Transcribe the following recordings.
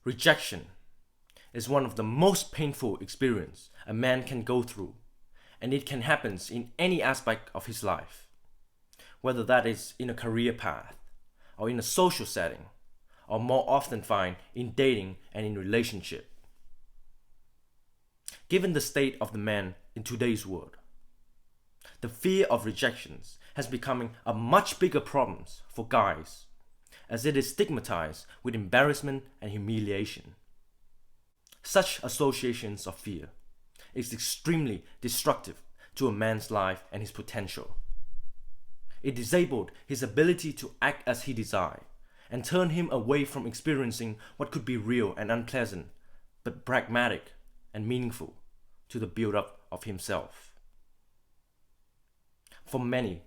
Rejection is one of the most painful experiences a man can go through, and it can happen in any aspect of his life, whether that is in a career path, or in a social setting, or more often find in dating and in relationship. Given the state of the man in today's world, the fear of rejections has become a much bigger problem for guys, as it is stigmatized with embarrassment and humiliation. Such associations of fear is extremely destructive to a man's life and his potential. It disabled his ability to act as he desired and turned him away from experiencing what could be real and unpleasant, but pragmatic and meaningful to the build-up of himself. For many,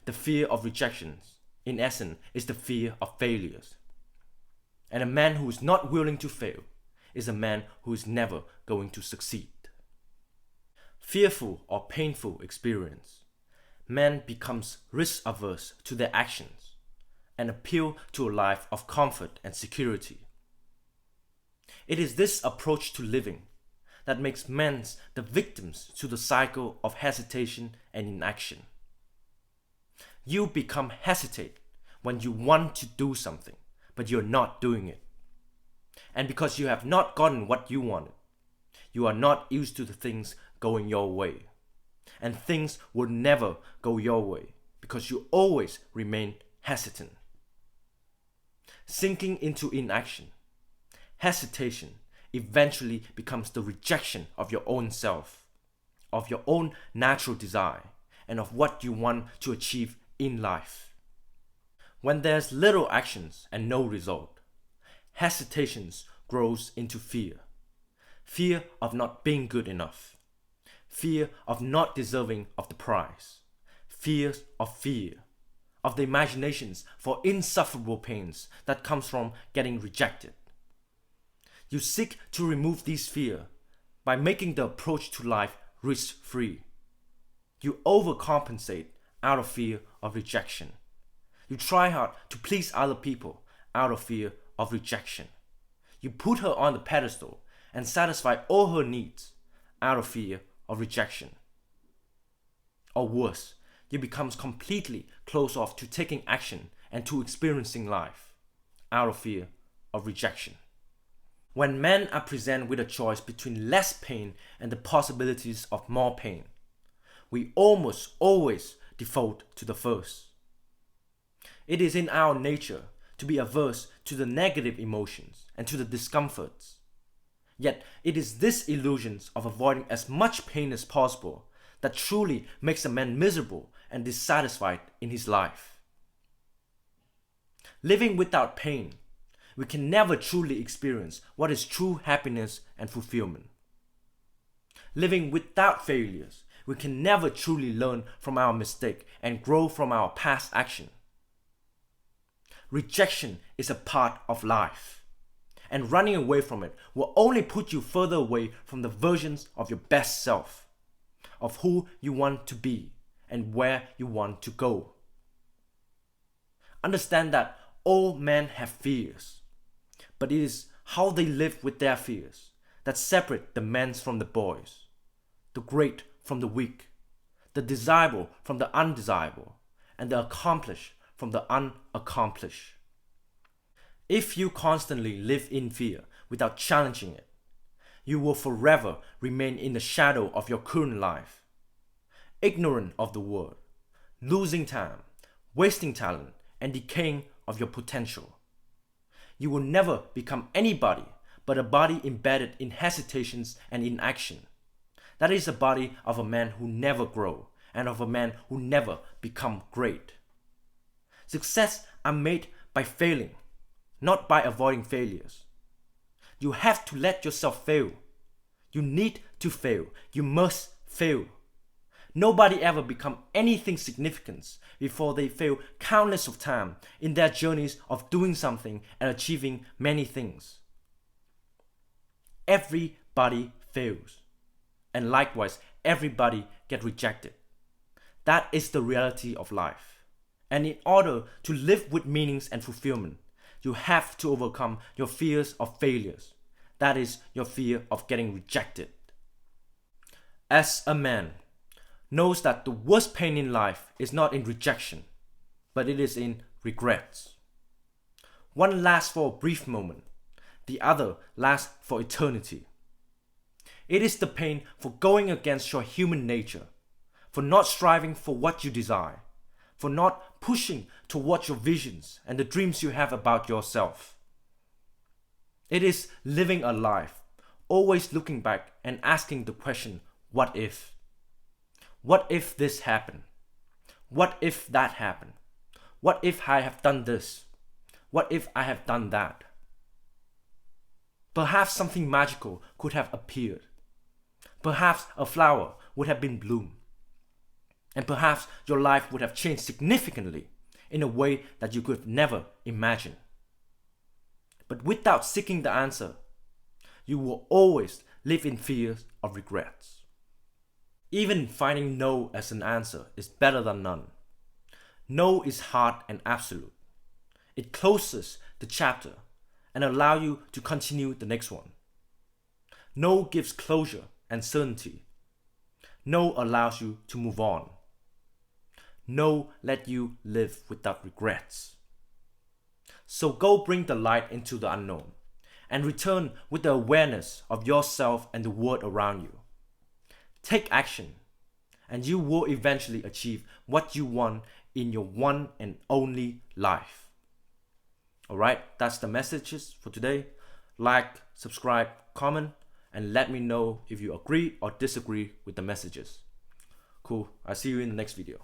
the fear of rejections, in essence, is the fear of failures. And a man who is not willing to fail is a man who is never going to succeed. Fearful or painful experience, man becomes risk-averse to their actions and appeal to a life of comfort and security. It is this approach to living that makes men the victims to the cycle of hesitation and inaction. You become hesitate when you want to do something, but you're not doing it. And because you have not gotten what you wanted, you are not used to the things going your way. And things will never go your way because you always remain hesitant. Sinking into inaction, hesitation eventually becomes the rejection of your own self, of your own natural desire, and of what you want to achieve in life. When there's little actions and no result, hesitations grows into fear. Fear of not being good enough. Fear of not deserving of the prize. Fear of the imaginations for insufferable pains that comes from getting rejected. You seek to remove these fears by making the approach to life risk-free. You overcompensate out of fear of rejection. You try hard to please other people out of fear of rejection. You put her on the pedestal and satisfy all her needs out of fear of rejection. Or worse, you become completely closed off to taking action and to experiencing life out of fear of rejection. When men are presented with a choice between less pain and the possibilities of more pain, we almost always default to the first. It is in our nature to be averse to the negative emotions and to the discomforts. Yet it is this illusion of avoiding as much pain as possible that truly makes a man miserable and dissatisfied in his life. Living without pain, we can never truly experience what is true happiness and fulfillment. Living without failures, we can never truly learn from our mistake and grow from our past action. Rejection is a part of life, and running away from it will only put you further away from the versions of your best self, of who you want to be and where you want to go. Understand that all men have fears, but it is how they live with their fears that separate the men from the boys, the great from the weak, the desirable from the undesirable, and the accomplished from the unaccomplished. If you constantly live in fear without challenging it, you will forever remain in the shadow of your current life, ignorant of the world, losing time, wasting talent, and decaying of your potential. You will never become anybody but a body embedded in hesitations and inaction. That is the body of a man who never grow and of a man who never become great. Success are made by failing, not by avoiding failures. You have to let yourself fail. You need to fail. You must fail. Nobody ever become anything significant before they fail countless of times in their journeys of doing something and achieving many things. Everybody fails. And likewise, everybody get rejected. That is the reality of life. And in order to live with meanings and fulfillment, you have to overcome your fears of failures. That is your fear of getting rejected. As a man knows that the worst pain in life is not in rejection, but it is in regrets. One lasts for a brief moment, the other lasts for eternity. It is the pain for going against your human nature, for not striving for what you desire, for not pushing towards your visions and the dreams you have about yourself. It is living a life, always looking back and asking the question, what if? What if this happened? What if that happened? What if I have done this? What if I have done that? Perhaps something magical could have appeared. Perhaps a flower would have been bloomed. And perhaps your life would have changed significantly in a way that you could never imagine. But without seeking the answer, you will always live in fears of regrets. Even finding no as an answer is better than none. No is hard and absolute. It closes the chapter and allows you to continue the next one. No gives closure and certainty. No allows you to move on. No let you live without regrets. So go bring the light into the unknown and return with the awareness of yourself and the world around you. Take action and you will eventually achieve what you want in your one and only life. Alright, that's the messages for today. Like, subscribe, comment, and let me know if you agree or disagree with the messages. Cool, I'll see you in the next video.